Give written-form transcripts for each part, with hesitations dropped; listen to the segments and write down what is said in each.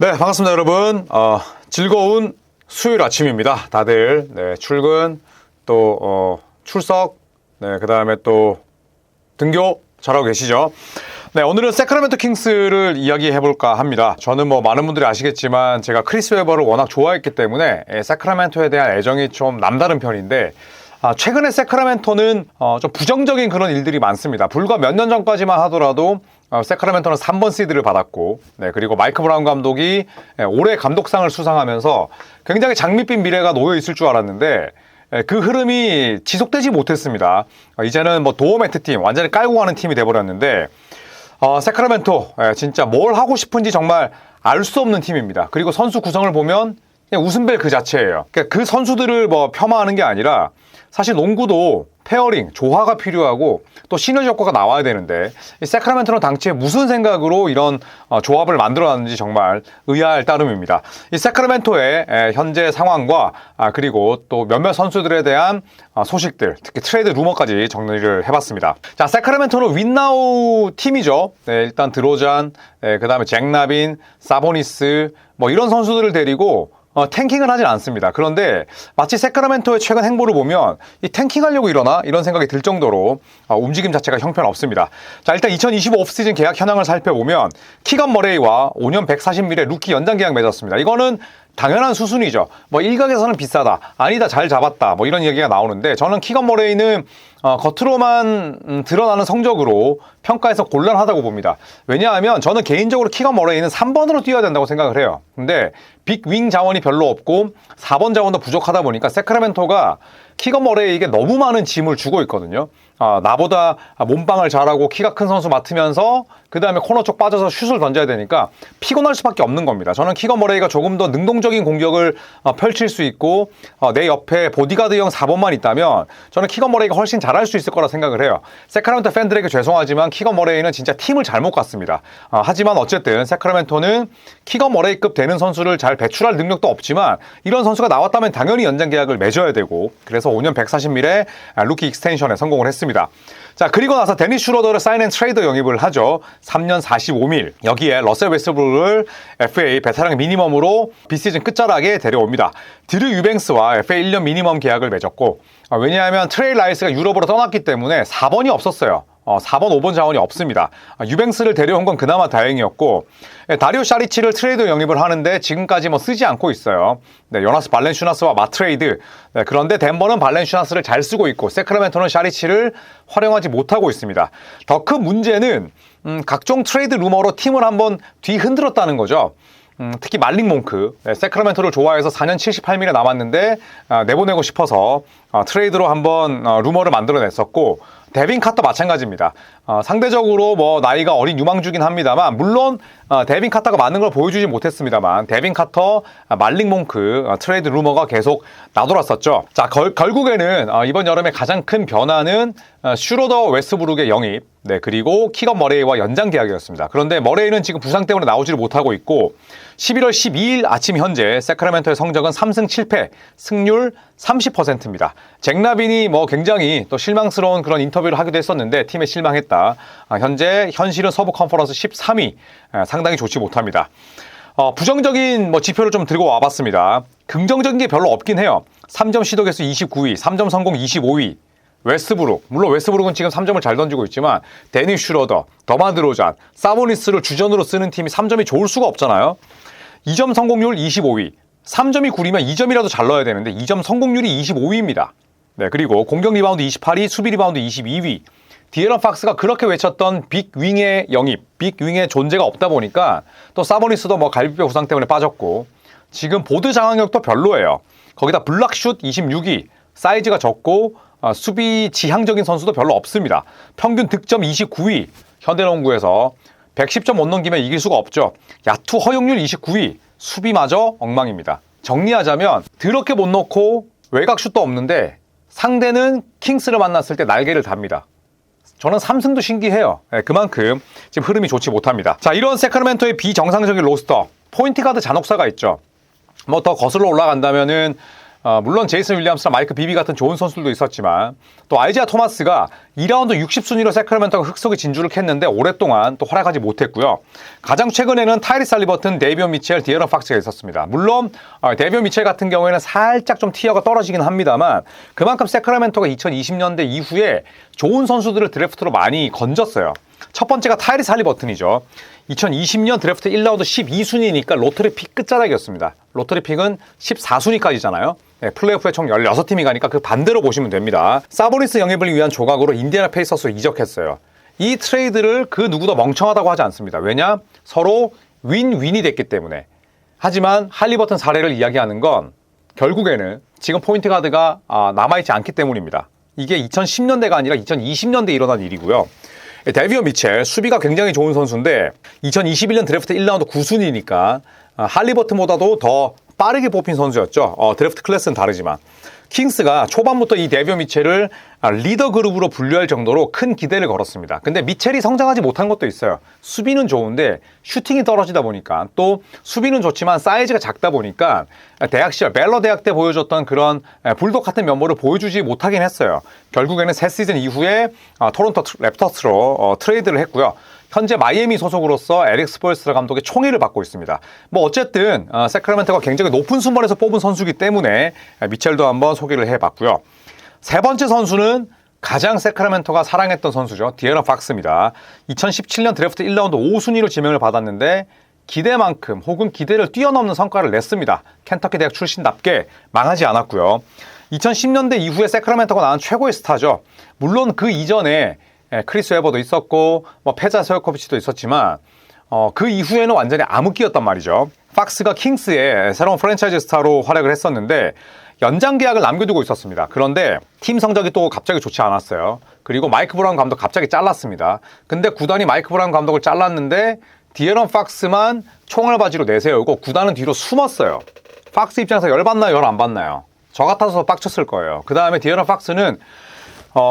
네, 반갑습니다, 여러분. 즐거운 수요일 아침입니다. 다들 출근, 또 출석, 그 다음에 또 등교 잘하고 계시죠? 네, 오늘은 세크라멘토 킹스를 이야기해볼까 합니다. 저는 많은 분들이 아시겠지만 제가 크리스 웨버를 워낙 좋아했기 때문에 세크라멘토에 대한 애정이 좀 남다른 편인데, 최근에 세크라멘토는 좀 부정적인 그런 일들이 많습니다. 불과 몇 년 전까지만 하더라도 세크라멘토는 3번 시드를 받았고, 그리고 마이크 브라운 감독이 올해 감독상을 수상하면서 굉장히 장밋빛 미래가 놓여 있을 줄 알았는데 그 흐름이 지속되지 못했습니다. 이제는 도어 매트 팀, 완전히 깔고 가는 팀이 돼버렸는데 세크라멘토 진짜 뭘 하고 싶은지 정말 알 수 없는 팀입니다. 그리고 선수 구성을 보면 그냥 웃음벨 그 자체예요. 그러니까 그 선수들을 폄하하는 게 아니라 사실 농구도 페어링, 조화가 필요하고 또 시너지 효과가 나와야 되는데 이 세크라멘토는 당시에 무슨 생각으로 이런 조합을 만들어놨는지 정말 의아할 따름입니다. 이 세크라멘토의 현재 상황과 그리고 또 몇몇 선수들에 대한 소식들, 특히 트레이드 루머까지 정리를 해봤습니다. 자, 세크라멘토는 윈나우 팀이죠. 일단 드로잔, 그 다음에 잭 라빈, 사보니스 이런 선수들을 데리고 탱킹을 하진 않습니다. 그런데 마치 세크라멘토의 최근 행보를 보면 이 탱킹하려고 이러나? 이런 생각이 들 정도로 움직임 자체가 형편없습니다. 자, 일단 2025 오프시즌 계약 현황을 살펴보면 키건 머레이와 5년 140밀의 루키 연장 계약 맺었습니다. 이거는 당연한 수순이죠. 일각에서는 비싸다, 아니다, 잘 잡았다, 이런 얘기가 나오는데 저는 키건 머레이는 겉으로만 드러나는 성적으로 평가해서 곤란하다고 봅니다. 왜냐하면 저는 개인적으로 키건 머레이는 3번으로 뛰어야 된다고 생각을 해요. 근데 빅 윙 자원이 별로 없고 4번 자원도 부족하다 보니까 세크라멘토가 키건 머레이에게 너무 많은 짐을 주고 있거든요. 나보다 몸빵을 잘하고 키가 큰 선수 맡으면서 그 다음에 코너 쪽 빠져서 슛을 던져야 되니까 피곤할 수밖에 없는 겁니다. 저는 키건 머레이가 조금 더 능동적인 공격을 펼칠 수 있고 내 옆에 보디가드형 4번만 있다면 저는 키건 머레이가 훨씬 잘할 수 있을 거라 생각을 해요. 세크라멘토 팬들에게 죄송하지만 키건 머레이는 진짜 팀을 잘못 갔습니다. 하지만 어쨌든 세크라멘토는 키건 머레이급 되는 선수를 잘 배출할 능력도 없지만 이런 선수가 나왔다면 당연히 연장 계약을 맺어야 되고, 그래서 5년 140밀의 루키 익스텐션에 성공을 했습니다. 자, 그리고 나서 데니스 슈로더를 사인 앤 트레이드 영입을 하죠. 3년 45밀. 여기에 러셀 웨스트브룩을 FA 베테랑 미니멈으로 비시즌 끝자락에 데려옵니다. 드류 유뱅스와 FA 1년 미니멈 계약을 맺었고, 왜냐하면 트레이 라이스가 유럽으로 떠났기 때문에 4번이 없었어요. 4번, 5번 자원이 없습니다. 유뱅스를 데려온 건 그나마 다행이었고, 다리오 샤리치를 트레이드 영입을 하는데 지금까지 쓰지 않고 있어요. 요나스 발렌슈나스와 맞트레이드. 그런데 덴버는 발렌슈나스를 잘 쓰고 있고 세크라멘토는 샤리치를 활용하지 못하고 있습니다. 더 큰 문제는 각종 트레이드 루머로 팀을 한번 뒤흔들었다는 거죠. 특히 말릭 몽크, 세크라멘토를 좋아해서 4년 78밀에 남았는데 내보내고 싶어서 트레이드로 한번 루머를 만들어냈었고, 데빈 카터 마찬가지입니다. 상대적으로 나이가 어린 유망주긴 합니다만, 물론 데빈 카터가 많은 걸 보여주지 못했습니다만 데빈 카터, 말릭 몽크 트레이드 루머가 계속 나돌았었죠. 자, 결국에는 이번 여름에 가장 큰 변화는 슈로더 웨스트브룩의 영입, 그리고 키건 머레이와 연장 계약이었습니다. 그런데 머레이는 지금 부상 때문에 나오지를 못하고 있고 11월 12일 아침 현재 세크라멘토의 성적은 3승 7패, 승률 30%입니다. 잭 라빈이 굉장히 또 실망스러운 그런 인터뷰를 하기도 했었는데 팀에 실망했다. 현재 현실은 서부 컨퍼런스 13위, 상당히 좋지 못합니다. 부정적인 지표를 좀 들고 와봤습니다. 긍정적인 게 별로 없긴 해요. 3점 시도 개수 29위, 3점 성공 25위. 웨스트브룩, 물론 웨스트브룩은 지금 3점을 잘 던지고 있지만 데니스 슈러더, 더만 드로잔, 사보니스를 주전으로 쓰는 팀이 3점이 좋을 수가 없잖아요. 2점 성공률 25위, 3점이 구리면 2점이라도 잘 넣어야 되는데 2점 성공률이 25위입니다. 그리고 공격 리바운드 28위, 수비 리바운드 22위. 디에런 팍스가 그렇게 외쳤던 빅 윙의 영입, 빅 윙의 존재가 없다 보니까 또 사보니스도 갈비뼈 부상 때문에 빠졌고, 지금 보드 장악력도 별로예요. 거기다 블락슛 26위, 사이즈가 적고 수비 지향적인 선수도 별로 없습니다. 평균 득점 29위, 현대농구에서 110점 못 넘기면 이길 수가 없죠. 야투 허용률 29위, 수비마저 엉망입니다. 정리하자면 더럽게 못 넣고 외곽슛도 없는데 상대는 킹스를 만났을 때 날개를 답니다. 저는 3승도 신기해요. 그만큼 지금 흐름이 좋지 못합니다. 자, 이런 세크라멘토의 비정상적인 로스터, 포인트 가드 잔혹사가 있죠. 더 거슬러 올라간다면은 물론 제이슨 윌리엄스나 마이크 비비 같은 좋은 선수들도 있었지만 또 아이지아 토마스가 2라운드 60순위로 세크라멘토가 흑석에 진주를 캤는데 오랫동안 또 활약하지 못했고요. 가장 최근에는 타이리스 할리버튼, 데이비온 미첼, 디에런 팍스가 있었습니다. 물론 데이비온 미첼 같은 경우에는 살짝 좀 티어가 떨어지긴 합니다만 그만큼 세크라멘토가 2020년대 이후에 좋은 선수들을 드래프트로 많이 건졌어요. 첫 번째가 타이리스 할리버튼이죠. 2020년 드래프트 1라운드 12순위니까 로터리 픽 끝자락이었습니다. 로터리 픽은 14순위까지잖아요. 네, 플레이오프에 총 16팀이 가니까 그 반대로 보시면 됩니다. 사보니스 영입을 위한 조각으로 인디애나 페이서스로 이적했어요. 이 트레이드를 그 누구도 멍청하다고 하지 않습니다. 왜냐? 서로 윈윈이 됐기 때문에. 하지만 할리버튼 사례를 이야기하는 건 결국에는 지금 포인트 가드가 남아있지 않기 때문입니다. 이게 2010년대가 아니라 2020년대에 일어난 일이고요. 데이비온 미첼, 수비가 굉장히 좋은 선수인데 2021년 드래프트 1라운드 9순위니까 할리버튼보다도 더 빠르게 뽑힌 선수였죠. 드래프트 클래스는 다르지만. 킹스가 초반부터 이 데이비온 미첼을 리더 그룹으로 분류할 정도로 큰 기대를 걸었습니다. 근데 미첼이 성장하지 못한 것도 있어요. 수비는 좋은데 슈팅이 떨어지다 보니까 또 수비는 좋지만 사이즈가 작다 보니까 대학 시절 벨러 대학 때 보여줬던 그런 불독 같은 면모를 보여주지 못하긴 했어요. 결국에는 새 시즌 이후에 토론토 랩터스로 트레이드를 했고요. 현재 마이애미 소속으로서 에릭 스포일스라 감독의 총애를 받고 있습니다. 뭐 어쨌든 세크라멘토가 굉장히 높은 순번에서 뽑은 선수이기 때문에 미첼도 한번 소개를 해봤고요. 세 번째 선수는 가장 세크라멘토가 사랑했던 선수죠. 디에런 팍스입니다. 2017년 드래프트 1라운드 5순위로 지명을 받았는데 기대만큼 혹은 기대를 뛰어넘는 성과를 냈습니다. 켄터키 대학 출신답게 망하지 않았고요. 2010년대 이후에 세크라멘토가 낳은 최고의 스타죠. 물론 그 이전에 크리스 웨버도 있었고 페자 서요코비치도 있었지만 그 이후에는 완전히 암흑기였단 말이죠. 팍스가 킹스의 새로운 프랜차이즈 스타로 활약을 했었는데 연장 계약을 남겨두고 있었습니다. 그런데 팀 성적이 또 갑자기 좋지 않았어요. 그리고 마이크 브라운 감독 갑자기 잘랐습니다. 근데 구단이 마이크 브라운 감독을 잘랐는데 디에런 팍스만 총알바지로 내세우고 구단은 뒤로 숨었어요. 팍스 입장에서 열받나요? 열 안 받나요? 저 같아서 빡쳤을 거예요. 그 다음에 디에런 팍스는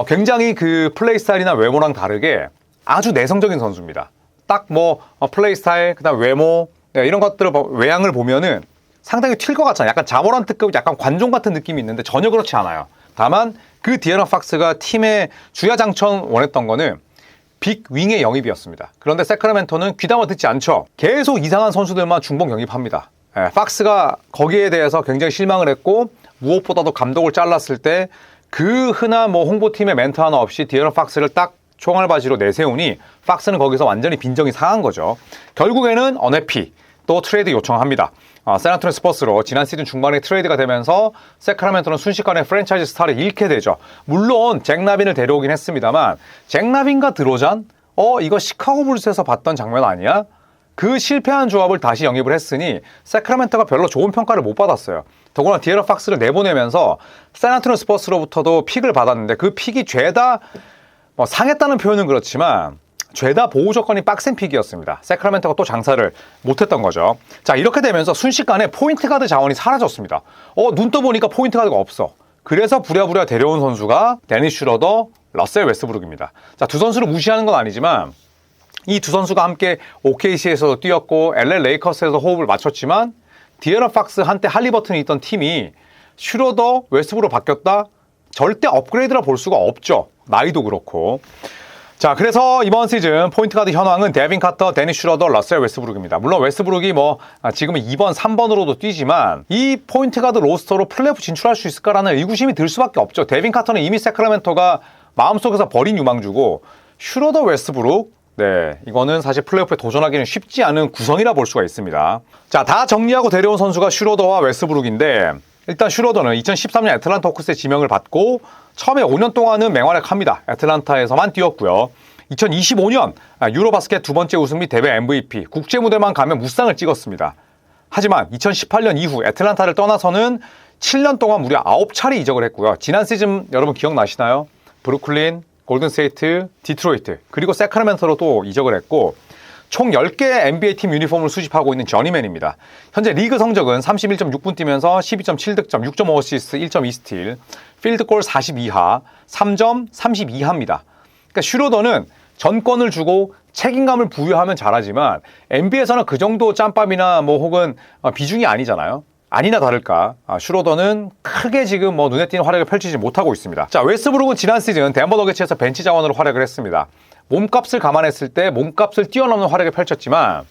굉장히 그 플레이 스타일이나 외모랑 다르게 아주 내성적인 선수입니다. 딱 플레이 스타일, 그다음 외모 이런 것들을 외양을 보면은 상당히 튈 것 같잖아요. 약간 자모란트급, 약간 관종 같은 느낌이 있는데 전혀 그렇지 않아요. 다만 그 디에런 팍스가 팀의 주야장천 원했던 거는 빅 윙의 영입이었습니다. 그런데 세크라멘토는 귀담아 듣지 않죠. 계속 이상한 선수들만 중복 영입합니다. 팍스가 거기에 대해서 굉장히 실망을 했고 무엇보다도 감독을 잘랐을 때 그 흔한 홍보팀의 멘트 하나 없이 디에런 팍스를 딱 총알바지로 내세우니 팍스는 거기서 완전히 빈정이 상한 거죠. 결국에는 어네피 또 트레이드 요청합니다. 샌안토니오 스퍼스로 지난 시즌 중반에 트레이드가 되면서 세크라멘토는 순식간에 프랜차이즈 스타를 잃게 되죠. 물론 잭 라빈을 데려오긴 했습니다만 잭 라빈과 드로잔? 이거 시카고 불스에서 봤던 장면 아니야? 그 실패한 조합을 다시 영입을 했으니 세크라멘토가 별로 좋은 평가를 못 받았어요. 더구나 디에런 팍스를 내보내면서 샌안토니오 스퍼스로부터도 픽을 받았는데 그 픽이 죄다 상했다는 표현은 그렇지만 죄다 보호 조건이 빡센 픽이었습니다. 세크라멘토가 또 장사를 못했던 거죠. 자, 이렇게 되면서 순식간에 포인트 가드 자원이 사라졌습니다. 눈 떠보니까 포인트 가드가 없어. 그래서 부랴부랴 데려온 선수가 데니스 슈러더, 러셀 웨스브룩입니다. 자, 두 선수를 무시하는 건 아니지만 이 두 선수가 함께 OKC에서도 뛰었고 LA 레이커스에서 호흡을 맞췄지만 디에런 팍스 한때 할리버튼이 있던 팀이 슈러더, 웨스브룩으로 바뀌었다? 절대 업그레이드라 볼 수가 없죠. 나이도 그렇고. 자, 그래서 이번 시즌 포인트 가드 현황은 데빈 카터, 데니스 슈러더, 러셀 웨스브룩입니다. 물론 웨스브룩이 지금은 2번, 3번으로도 뛰지만 이 포인트 가드 로스터로 플레이오프 진출할 수 있을까라는 의구심이 들 수밖에 없죠. 데빈 카터는 이미 세크라멘토가 마음속에서 버린 유망주고 슈러더, 웨스브룩 이거는 사실 플레이오프에 도전하기는 쉽지 않은 구성이라 볼 수가 있습니다. 자, 다 정리하고 데려온 선수가 슈러더와 웨스브룩인데 일단 슈러더는 2013년 애틀란타 호크스의 지명을 받고 처음에 5년 동안은 맹활약합니다. 애틀란타에서만 뛰었고요. 2025년 유로바스켓 두 번째 우승 및 대회 MVP, 국제 무대만 가면 무쌍을 찍었습니다. 하지만 2018년 이후 애틀란타를 떠나서는 7년 동안 무려 9차례 이적을 했고요. 지난 시즌 여러분 기억나시나요? 브루클린, 골든스테이트, 디트로이트, 그리고 세크라멘토로 또 이적을 했고 총 10개 NBA 팀 유니폼을 수집하고 있는 저니맨입니다. 현재 리그 성적은 31.6분 뛰면서 12.7득점, 6.5어시스트, 1.2스틸, 필드골 42하, 3점 32하입니다. 그러니까 슈로더는 전권을 주고 책임감을 부여하면 잘하지만 NBA에서는 그 정도 짬밥이나 혹은 비중이 아니잖아요. 아니나 다를까 슈로더는 크게 지금 뭐 눈에 띄는 활약을 펼치지 못하고 있습니다. 자, 웨스트브룩은 지난 시즌 덴버 너게츠에서 벤치 자원으로 활약을 했습니다. 몸값을 감안했을 때 몸값을 뛰어넘는 활약을 펼쳤지만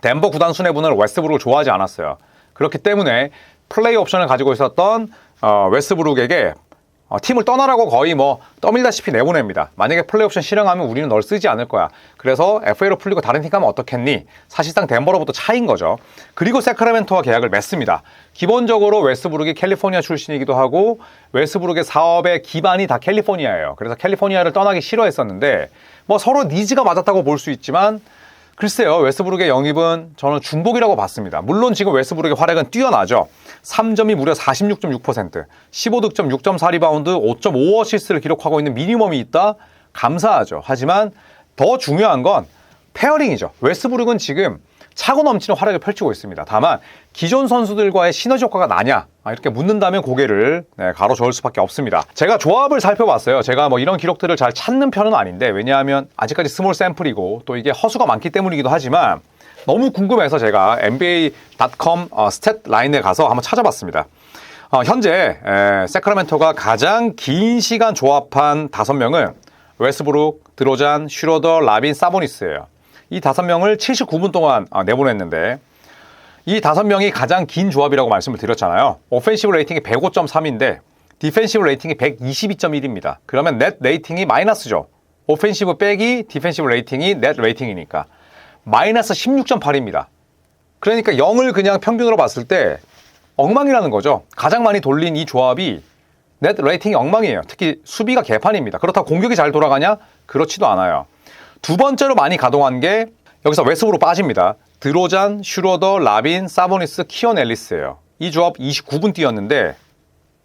덴버 구단 수뇌부는 웨스트브룩을 좋아하지 않았어요. 그렇기 때문에 플레이 옵션을 가지고 있었던 웨스트브룩에게 팀을 떠나라고 거의 뭐 떠밀다시피 내보냅니다. 만약에 플레이 옵션 실행하면 우리는 널 쓰지 않을 거야. 그래서 FA로 풀리고 다른 팀 가면 어떻겠니? 사실상 덴버로부터 차인 거죠. 그리고 세크라멘토와 계약을 맺습니다. 기본적으로 웨스트브룩이 캘리포니아 출신이기도 하고 웨스트브룩의 사업의 기반이 다 캘리포니아예요. 그래서 캘리포니아를 떠나기 싫어했었는데 뭐 서로 니즈가 맞았다고 볼 수 있지만 글쎄요, 웨스트브룩의 영입은 저는 중복이라고 봤습니다. 물론 지금 웨스트브룩의 활약은 뛰어나죠. 3점이 무려 46.6%, 15득점, 6.4 리바운드, 5.5 어시스트를 기록하고 있는 미니멈이 있다? 감사하죠. 하지만 더 중요한 건 페어링이죠. 웨스트브룩은 지금 차고 넘치는 활약을 펼치고 있습니다. 다만 기존 선수들과의 시너지 효과가 나냐? 이렇게 묻는다면 고개를 가로저을 수밖에 없습니다. 제가 조합을 살펴봤어요. 제가 뭐 이런 기록들을 잘 찾는 편은 아닌데 왜냐하면 아직까지 스몰 샘플이고 또 이게 허수가 많기 때문이기도 하지만 너무 궁금해서 제가 NBA.com 스탯 라인에 가서 한번 찾아봤습니다. 현재 세크라멘토가 가장 긴 시간 조합한 5명은 웨스트브룩, 드로잔, 슈로더, 라빈, 사보니스예요. 이 5명을 79분 동안 내보냈는데 이 5명이 가장 긴 조합이라고 말씀을 드렸잖아요. 오펜시브 레이팅이 105.3인데 디펜시브 레이팅이 122.1입니다. 그러면 넷 레이팅이 마이너스죠. 오펜시브 빼기 디펜시브 레이팅이 넷 레이팅이니까 마이너스 16.8입니다. 그러니까 0을 그냥 평균으로 봤을 때 엉망이라는 거죠. 가장 많이 돌린 이 조합이 넷 레이팅이 엉망이에요. 특히 수비가 개판입니다. 그렇다고 공격이 잘 돌아가냐? 그렇지도 않아요. 두 번째로 많이 가동한 게 여기서 웨스트브룩 빠집니다. 드로잔, 슈로더, 라빈, 사보니스, 키온 앨리스예요. 이 조합 29분 뛰었는데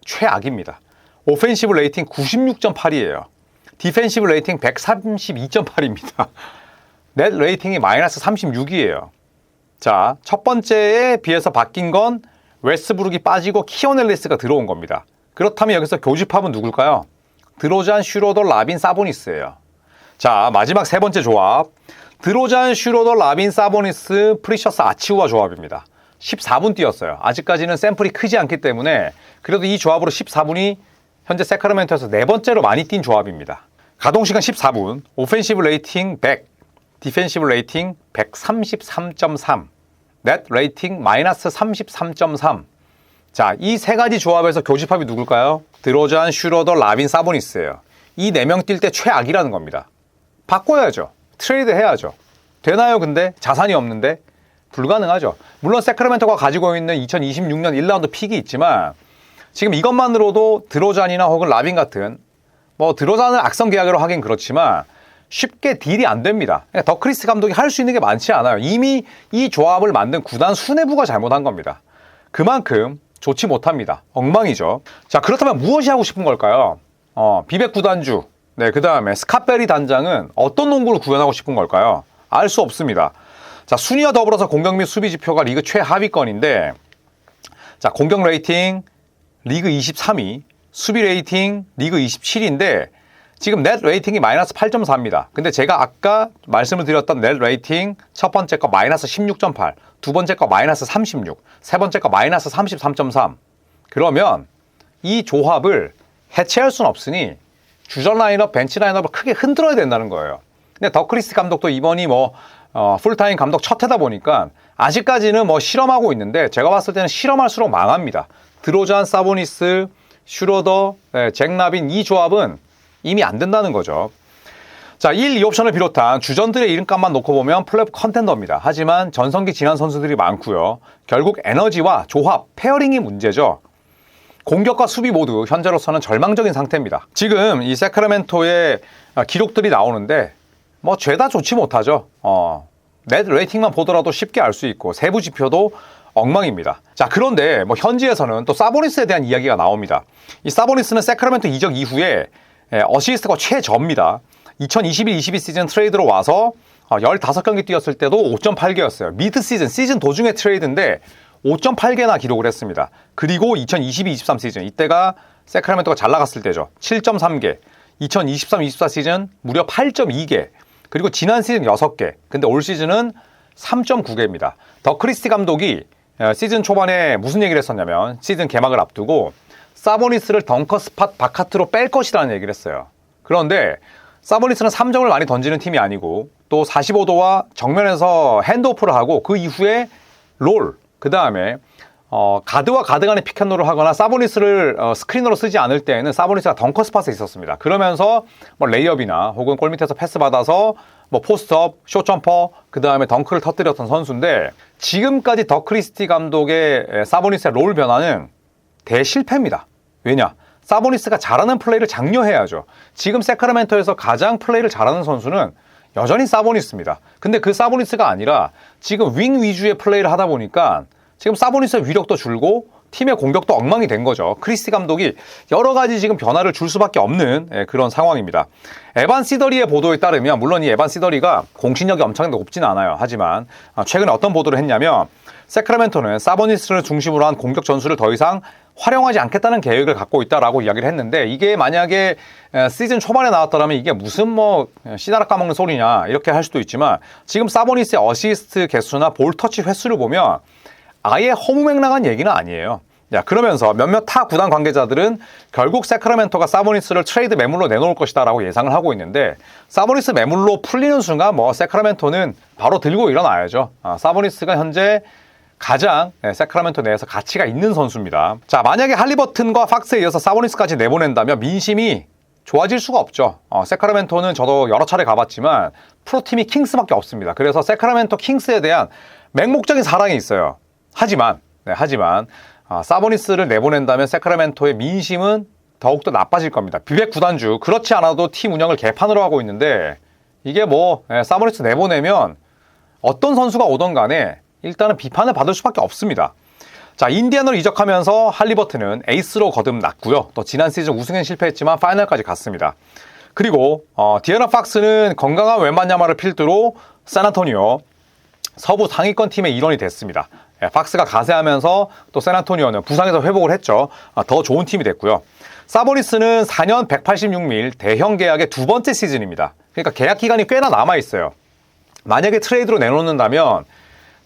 최악입니다. 오펜시브 레이팅 96.8이에요. 디펜시브 레이팅 132.8입니다. 넷 레이팅이 마이너스 36이에요. 자, 첫 번째에 비해서 바뀐 건 웨스트브룩이 빠지고 키온 앨리스가 들어온 겁니다. 그렇다면 여기서 교집합은 누굴까요? 드로잔, 슈로더, 라빈, 사보니스예요. 자, 마지막 세 번째 조합. 드로잔, 슈로더, 라빈, 사보니스, 프리셔스, 아치우아 조합입니다. 14분 뛰었어요. 아직까지는 샘플이 크지 않기 때문에 그래도 이 조합으로 14분이 현재 세크라멘토에서 네 번째로 많이 뛴 조합입니다. 가동시간 14분, 오펜시브 레이팅 100, 디펜시브 레이팅 133.3, 넷 레이팅 마이너스 33.3. 자, 이 세 가지 조합에서 교집합이 누굴까요? 드로잔, 슈로더, 라빈, 사보니스예요. 이 4명 뛸 때 최악이라는 겁니다. 바꿔야죠. 트레이드 해야죠. 되나요? 근데 자산이 없는데 불가능하죠. 물론 세크라멘토가 가지고 있는 2026년 1라운드 픽이 있지만 지금 이것만으로도 드로잔이나 혹은 라빈 같은 뭐 드로잔을 악성 계약으로 하긴 그렇지만 쉽게 딜이 안 됩니다. 더 크리스 감독이 할 수 있는 게 많지 않아요. 이미 이 조합을 만든 구단 수뇌부가 잘못한 겁니다. 그만큼 좋지 못합니다. 엉망이죠. 자, 그렇다면 무엇이 하고 싶은 걸까요? 비백 구단주, 그 다음에 스캇베리 단장은 어떤 농구를 구현하고 싶은 걸까요? 알 수 없습니다. 자, 순위와 더불어서 공격 및 수비 지표가 리그 최하위권인데, 자, 공격 레이팅 리그 23위, 수비 레이팅 리그 27위인데, 지금 넷 레이팅이 마이너스 8.4입니다. 근데 제가 아까 말씀을 드렸던 넷 레이팅 첫 번째 거 마이너스 16.8, 두 번째 거 마이너스 36, 세 번째 거 마이너스 33.3. 그러면 이 조합을 해체할 수는 없으니 주전 라인업, 벤치 라인업을 크게 흔들어야 된다는 거예요. 근데 더 크리스 감독도 이번이 풀타임 감독 첫 해다 보니까 아직까지는 실험하고 있는데 제가 봤을 때는 실험할수록 망합니다. 드로잔, 사보니스, 슈로더, 잭 라빈 이 조합은 이미 안 된다는 거죠. 자, 1, 2옵션을 비롯한 주전들의 이름값만 놓고 보면 플레이오프 컨텐더입니다. 하지만 전성기 지난 선수들이 많고요. 결국 에너지와 조합, 페어링이 문제죠. 공격과 수비 모두 현재로서는 절망적인 상태입니다. 지금 이 세크라멘토의 기록들이 나오는데 죄다 좋지 못하죠. 넷 레이팅만 보더라도 쉽게 알 수 있고 세부 지표도 엉망입니다. 자, 그런데 현지에서는 또 사보니스에 대한 이야기가 나옵니다. 이 사보니스는 세크라멘토 이적 이후에 어시스트가 최저입니다. 2021-22 시즌 트레이드로 와서 15경기 뛰었을 때도 5.8개였어요. 미드 시즌 도중에 트레이드인데 5.8개나 기록을 했습니다. 그리고 2022-23 시즌 이때가 세크라멘토가 잘 나갔을 때죠. 7.3개. 2023-24 시즌 무려 8.2개. 그리고 지난 시즌 6개. 근데 올 시즌은 3.9개입니다. 더 크리스티 감독이 시즌 초반에 무슨 얘기를 했었냐면 시즌 개막을 앞두고 사보니스를 덩커 스팟 바깥으로 뺄 것이라는 얘기를 했어요. 그런데 사보니스는 3점을 많이 던지는 팀이 아니고 또 45도와 정면에서 핸드오프를 하고 그 이후에 롤, 그 다음에 가드와 가드 간의 픽앤롤을 하거나 사보니스를 스크리너로 쓰지 않을 때에는 사보니스가 덩커 스팟에 있었습니다. 그러면서 뭐 레이업이나 혹은 골 밑에서 패스 받아서 뭐 포스트업, 숏점퍼, 그 다음에 덩크를 터뜨렸던 선수인데 지금까지 더 크리스티 감독의 사보니스의 롤 변화는 대실패입니다. 왜냐? 사보니스가 잘하는 플레이를 장려해야죠. 지금 세크라멘토에서 가장 플레이를 잘하는 선수는 여전히 사보니스입니다. 근데 그 사보니스가 아니라 지금 윙 위주의 플레이를 하다 보니까 지금 사보니스의 위력도 줄고 팀의 공격도 엉망이 된 거죠. 크리스티 감독이 여러 가지 지금 변화를 줄 수밖에 없는 그런 상황입니다. 에반 시더리의 보도에 따르면 물론 이 에반 시더리가 공신력이 엄청나게 높지는 않아요. 하지만 최근에 어떤 보도를 했냐면 세크라멘토는 사보니스를 중심으로 한 공격 전술을 더 이상 활용하지 않겠다는 계획을 갖고 있다라고 이야기를 했는데 이게 만약에 시즌 초반에 나왔더라면 이게 무슨 뭐 씨다락 까먹는 소리냐 이렇게 할 수도 있지만 지금 사보니스의 어시스트 개수나 볼 터치 횟수를 보면 아예 허무맹랑한 얘기는 아니에요. 야, 그러면서 몇몇 타 구단 관계자들은 결국 세크라멘토가 사보니스를 트레이드 매물로 내놓을 것이다라고 예상을 하고 있는데 사보니스 매물로 풀리는 순간 뭐 세크라멘토는 바로 들고 일어나야죠. 사보니스가 현재 가장 세크라멘토 내에서 가치가 있는 선수입니다. 자, 만약에 할리버튼과 팍스에 이어서 사보니스까지 내보낸다면 민심이 좋아질 수가 없죠. 세크라멘토는 저도 여러 차례 가봤지만 프로팀이 킹스밖에 없습니다. 그래서 세크라멘토 킹스에 대한 맹목적인 사랑이 있어요. 하지만 사보니스를 내보낸다면 세크라멘토의 민심은 더욱더 나빠질 겁니다. 비백 구단주 그렇지 않아도 팀 운영을 개판으로 하고 있는데 이게 뭐 사보니스 내보내면 어떤 선수가 오던 간에 일단은 비판을 받을 수밖에 없습니다. 자, 인디애나로 이적하면서 할리버튼은 에이스로 거듭났고요. 또 지난 시즌 우승엔 실패했지만 파이널까지 갔습니다. 그리고 디에런 팍스는 건강한 웬만야마를 필두로 샌안토니오 서부 상위권 팀의 일원이 됐습니다. 팍스가 가세하면서 또 샌안토니오는 부상에서 회복을 했죠. 더 좋은 팀이 됐고요. 사보니스는 4년 186밀 대형 계약의 두 번째 시즌입니다. 그러니까 계약 기간이 꽤나 남아있어요. 만약에 트레이드로 내놓는다면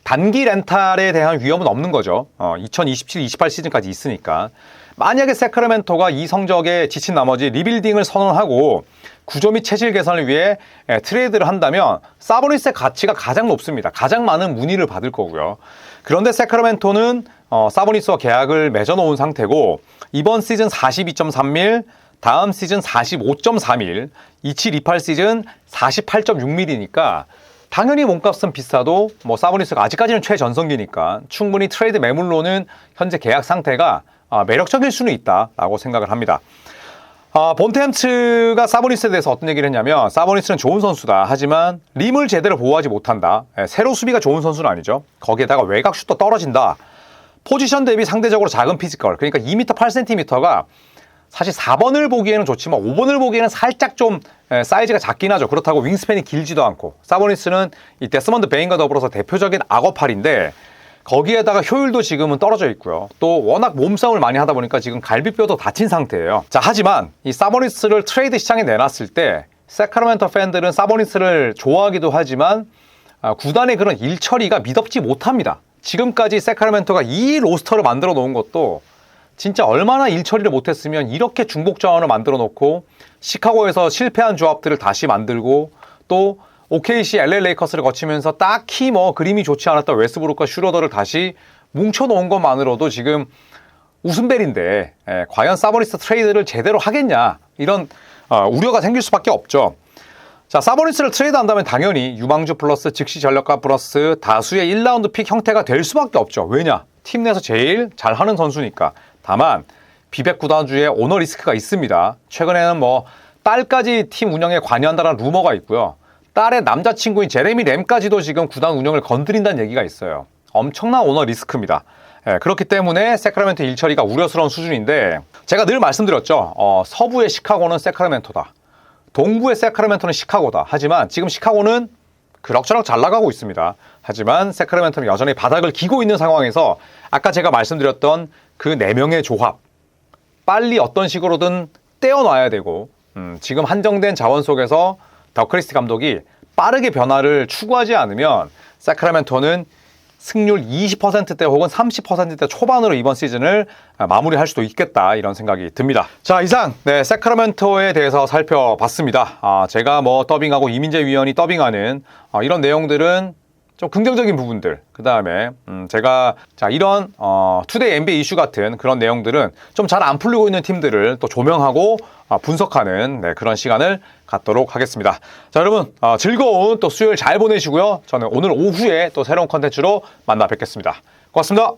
단기 렌탈에 대한 위험은 없는 거죠. 2027-28 시즌까지 있으니까. 만약에 세크라멘토가 이 성적에 지친 나머지 리빌딩을 선언하고 구조 및 체질 개선을 위해 트레이드를 한다면 사보니스의 가치가 가장 높습니다. 가장 많은 문의를 받을 거고요. 그런데 세크라멘토는 사보니스와 계약을 맺어놓은 상태고 이번 시즌 42.3밀, 다음 시즌 45.4밀, 27-28 시즌 48.6밀이니까 당연히 몸값은 비싸도 뭐 사보니스가 아직까지는 최전성기니까 충분히 트레이드 매물로는 현재 계약 상태가 매력적일 수는 있다라고 생각을 합니다. 본템츠가 사보니스에 대해서 어떤 얘기를 했냐면 사보니스는 좋은 선수다. 하지만 림을 제대로 보호하지 못한다. 세로 수비가 좋은 선수는 아니죠. 거기에다가 외곽 슛도 떨어진다. 포지션 대비 상대적으로 작은 피지컬. 그러니까 2m 8cm가 사실 4번을 보기에는 좋지만 5번을 보기에는 살짝 좀 사이즈가 작긴 하죠. 그렇다고 윙스팬이 길지도 않고 사보니스는 이 데스먼드 베인과 더불어서 대표적인 악어팔인데 거기에다가 효율도 지금은 떨어져 있고요. 또 워낙 몸싸움을 많이 하다 보니까 지금 갈비뼈도 다친 상태예요. 자, 하지만 이 사보니스를 트레이드 시장에 내놨을 때 세크라멘토 팬들은 사보니스를 좋아하기도 하지만 구단의 그런 일처리가 미덥지 못합니다. 지금까지 세크라멘토가 이 로스터를 만들어 놓은 것도 진짜 얼마나 일처리를 못했으면 이렇게 중복 자원을 만들어 놓고 시카고에서 실패한 조합들을 다시 만들고 또 OKC, LA 레이커스를 거치면서 딱히 뭐 그림이 좋지 않았던 웨스브룩과 슈로더를 다시 뭉쳐놓은 것만으로도 지금 웃음벨인데 과연 사보니스 트레이드를 제대로 하겠냐 이런 우려가 생길 수밖에 없죠. 자, 사보니스를 트레이드한다면 당연히 유망주 플러스 즉시 전력가 플러스 다수의 1라운드 픽 형태가 될 수밖에 없죠. 왜냐? 팀 내에서 제일 잘하는 선수니까. 다만 비백 구단주의 오너 리스크가 있습니다. 최근에는 뭐 딸까지 팀 운영에 관여한다는 루머가 있고요. 딸의 남자친구인 제레미 램까지도 지금 구단 운영을 건드린다는 얘기가 있어요. 엄청난 오너 리스크입니다. 그렇기 때문에 세크라멘토 일처리가 우려스러운 수준인데 제가 늘 말씀드렸죠. 서부의 시카고는 세크라멘토다. 동부의 세크라멘토는 시카고다. 하지만 지금 시카고는 그럭저럭 잘 나가고 있습니다. 하지만 세크라멘토는 여전히 바닥을 기고 있는 상황에서 아까 제가 말씀드렸던 그 4명의 조합 빨리 어떤 식으로든 떼어놔야 되고 지금 한정된 자원 속에서 더 크리스티 감독이 빠르게 변화를 추구하지 않으면 세크라멘토는 승률 20%대 혹은 30%대 초반으로 이번 시즌을 마무리할 수도 있겠다 이런 생각이 듭니다. 자, 이상 세크라멘토에 대해서 살펴봤습니다. 제가 뭐 더빙하고 이민재 위원이 더빙하는 이런 내용들은 좀 긍정적인 부분들, 그 다음에 제가 이런 투데이 NBA 이슈 같은 그런 내용들은 좀 잘 안 풀리고 있는 팀들을 또 조명하고 분석하는 그런 시간을 갖도록 하겠습니다. 자, 여러분 즐거운 또 수요일 잘 보내시고요. 저는 오늘 오후에 또 새로운 컨텐츠로 만나 뵙겠습니다. 고맙습니다.